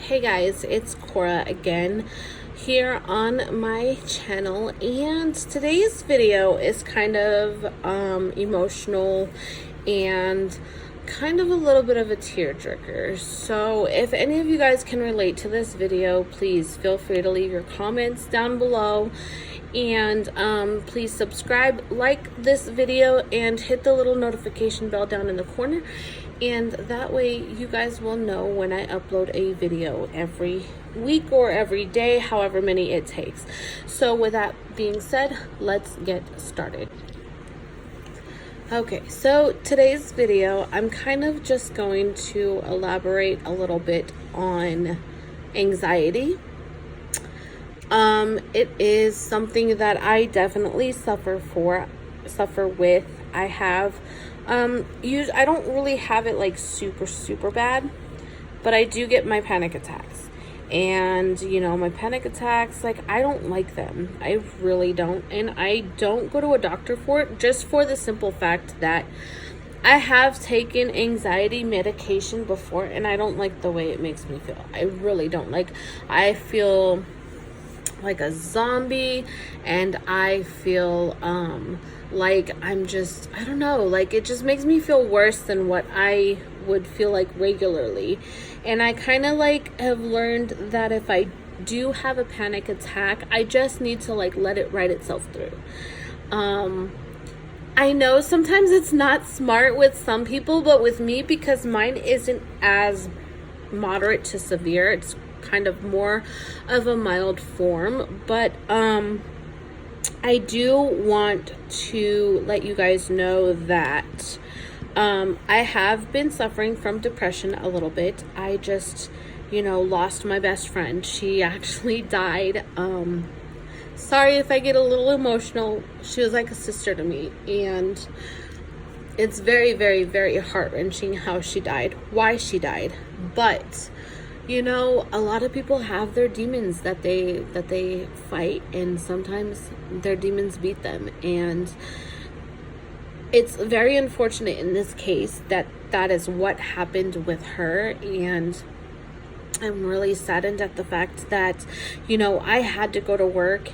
Hey guys, it's Cora again here on my channel, and today's video is kind of emotional and kind of a little bit of a tearjerker. So if any of you guys can relate to this video, please feel free to leave your comments down below, and please subscribe, like this video, and hit the little notification bell down in the corner, and that way you guys will know when I upload a video every week or every day, however many it takes. So with that being said, let's get started. Okay, so today's video, I'm kind of just going to elaborate a little bit on anxiety. It is something that I definitely suffer with. I have, I don't really have it like super bad, but I do get my panic attacks. And, my panic attacks, like, I don't like them. I really don't. And I don't go to a doctor for it, just for the simple fact that I have taken anxiety medication before, and I don't like the way it makes me feel. I really don't. Like, I feel like a zombie, and I feel, like I'm just, I don't know, like it just makes me feel worse than what I would feel like regularly. And I kind of like have learned that if I do have a panic attack, I just need to like let it write itself through. I know sometimes it's not smart with some people, but with me, because mine isn't as moderate to severe, it's kind of more of a mild form. But I do want to let you guys know that I have been suffering from depression a little bit. I just, lost my best friend. She actually died. Sorry if I get a little emotional. She was like a sister to me, and it's very heart-wrenching how she died, why she died. But a lot of people have their demons that they fight, and sometimes their demons beat them. And it's very unfortunate in this case that is what happened with her. And I'm really saddened at the fact that, I had to go to work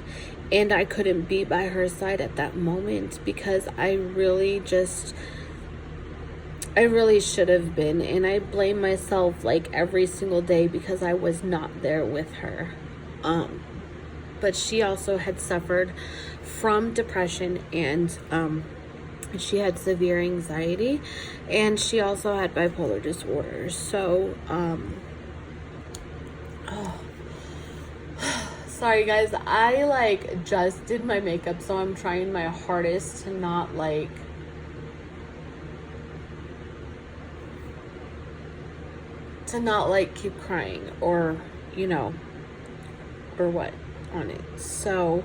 and I couldn't be by her side at that moment, because I really should have been. And I blame myself like every single day because I was not there with her. But she also had suffered from depression, and she had severe anxiety, and she also had bipolar disorder. So, sorry guys, I like just did my makeup, so I'm trying my hardest to not keep crying or what on it. So,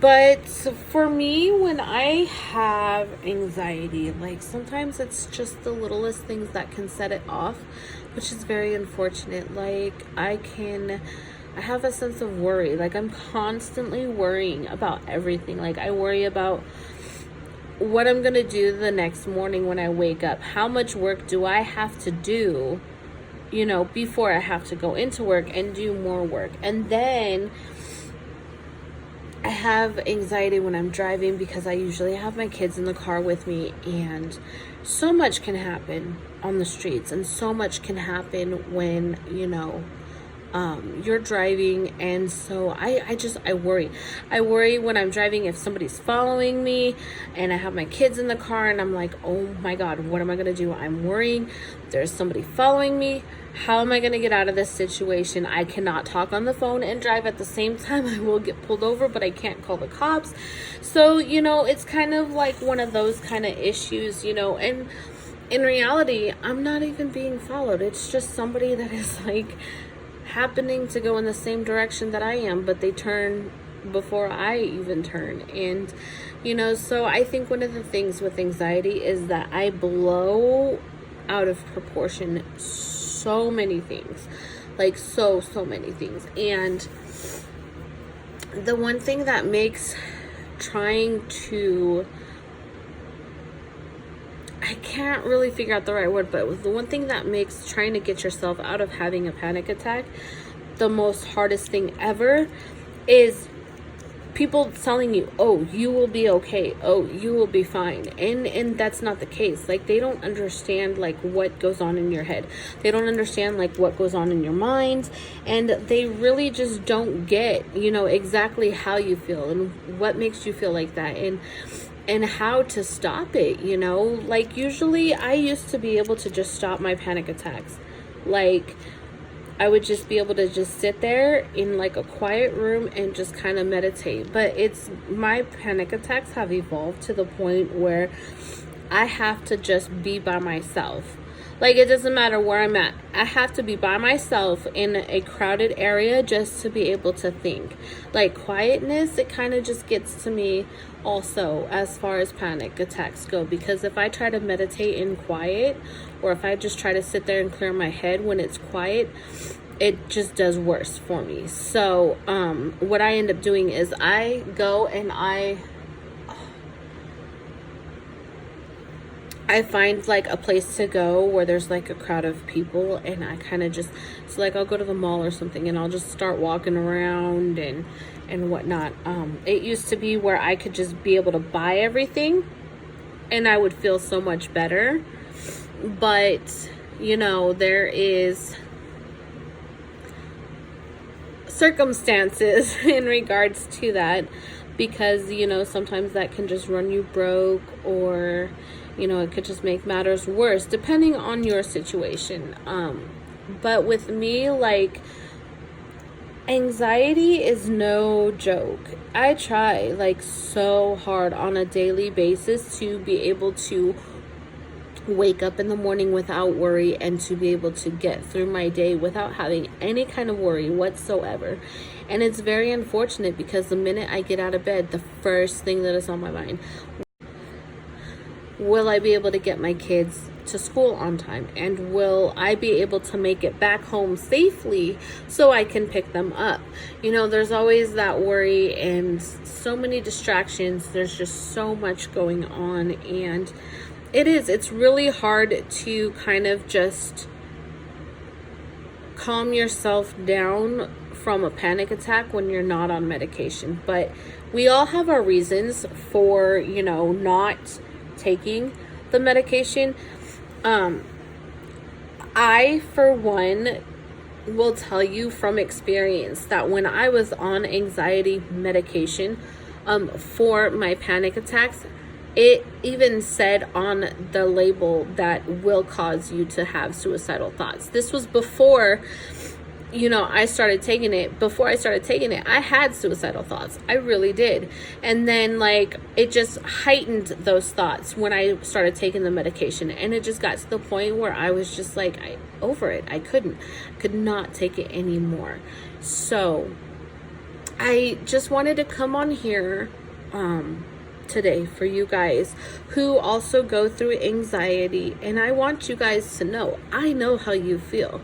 but for me, when I have anxiety, like sometimes it's just the littlest things that can set it off, which is very unfortunate. Like I have a sense of worry. Like I'm constantly worrying about everything. Like I worry about what I'm gonna do the next morning when I wake up. How much work do I have to do, before I have to go into work and do more work? And then I have anxiety when I'm driving, because I usually have my kids in the car with me, and so much can happen on the streets, and so much can happen when, you're driving. And so I worry. I worry when I'm driving if somebody's following me and I have my kids in the car, and I'm like, oh my God, what am I going to do? I'm worrying there's somebody following me. How am I going to get out of this situation? I cannot talk on the phone and drive at the same time. I will get pulled over, but I can't call the cops. So, it's kind of like one of those kind of issues, and in reality, I'm not even being followed. It's just somebody that is like happening to go in the same direction that I am, but they turn before I even turn. And so I think one of the things with anxiety is that I blow out of proportion so many things, like so many things. And the one thing that makes trying to, can't really figure out the right word, but the one thing that makes trying to get yourself out of having a panic attack the most hardest thing ever is people telling you, oh, you will be okay, oh, you will be fine, and that's not the case. Like, they don't understand like what goes on in your head. They don't understand like what goes on in your mind, and they really just don't get, you know, exactly how you feel and what makes you feel like that, and how to stop it, you know. Like, usually I used to be able to just stop my panic attacks. Like, I would just be able to just sit there in like a quiet room and just kind of meditate. But it's, my panic attacks have evolved to the point where I have to just be by myself. Like, it doesn't matter where I'm at. I have to be by myself in a crowded area just to be able to think. Like, quietness, it kind of just gets to me also as far as panic attacks go. Because if I try to meditate in quiet, or if I just try to sit there and clear my head when it's quiet, it just does worse for me. So what I end up doing is I go and I find like a place to go where there's like a crowd of people, and I kind of just, so like I'll go to the mall or something and I'll just start walking around and whatnot. It used to be where I could just be able to buy everything and I would feel so much better. But, you know, there is circumstances in regards to that, because, you know, sometimes that can just run you broke, or, you know, it could just make matters worse depending on your situation. But with me, like, anxiety is no joke. I try like so hard on a daily basis to be able to wake up in the morning without worry, and to be able to get through my day without having any kind of worry whatsoever. And it's very unfortunate, because the minute I get out of bed, the first thing that is on my mind, will I be able to get my kids to school on time, and will I be able to make it back home safely so I can pick them up? You know, there's always that worry and so many distractions. There's just so much going on, and it's really hard to kind of just calm yourself down from a panic attack when you're not on medication. But we all have our reasons for, you know, not taking the medication. I, for one, will tell you from experience that when I was on anxiety medication for my panic attacks, it even said on the label that will cause you to have suicidal thoughts. This was before, you know, I started taking it. Before I started taking it, I had suicidal thoughts. I really did. And then, like, it just heightened those thoughts when I started taking the medication. And it just got to the point where I was just like, over it. I could not take it anymore. So I just wanted to come on here today for you guys who also go through anxiety, and I want you guys to know, I know how you feel.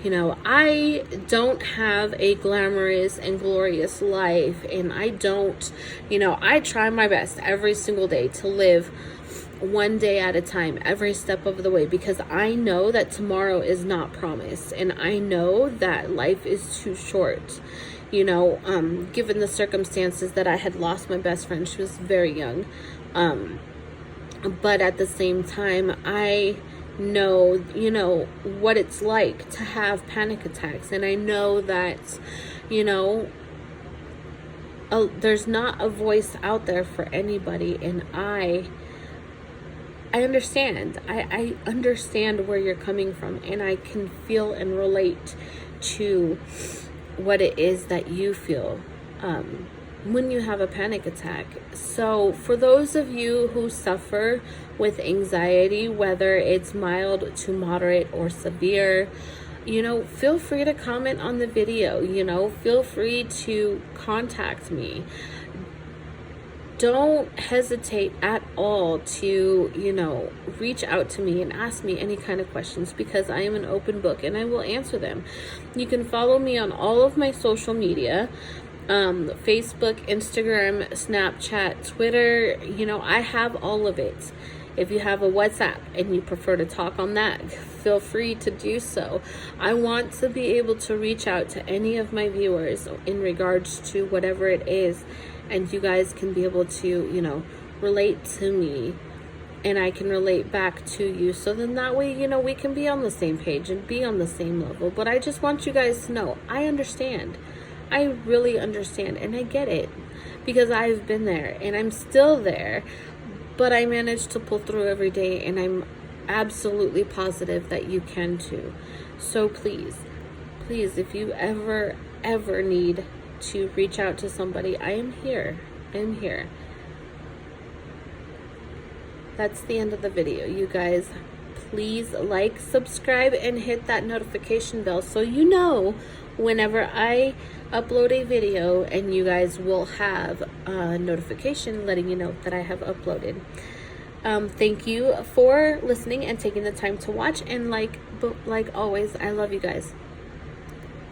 You know, I don't have a glamorous and glorious life, and I don't, you know, I try my best every single day to live one day at a time, every step of the way, because I know that tomorrow is not promised, and I know that life is too short. You know, given the circumstances that I had lost my best friend, she was very young. But at the same time, I know, you know, what it's like to have panic attacks. And I know that, you know, there's not a voice out there for anybody. And I understand. I understand where you're coming from. And I can feel and relate to what it is that you feel when you have a panic attack. So for those of you who suffer with anxiety, whether it's mild to moderate or severe, you know, feel free to comment on the video. You know, feel free to contact me. Don't hesitate at all to, you know, reach out to me and ask me any kind of questions, because I am an open book and I will answer them. You can follow me on all of my social media, Facebook, Instagram, Snapchat, Twitter. You know, I have all of it. If you have a WhatsApp and you prefer to talk on that, feel free to do so. I want to be able to reach out to any of my viewers in regards to whatever it is, and you guys can be able to, you know, relate to me and I can relate back to you. So then that way, you know, we can be on the same page and be on the same level. But I just want you guys to know, I understand. I really understand, and I get it, because I've been there and I'm still there, but I managed to pull through every day, and I'm absolutely positive that you can too. So please, if you ever need to reach out to somebody, I am here. That's the end of the video, you guys. Please like, subscribe, and hit that notification bell so you know whenever I upload a video, and you guys will have a notification letting you know that I have uploaded. Thank you for listening and taking the time to watch, and like always, I love you guys.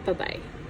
Bye-bye.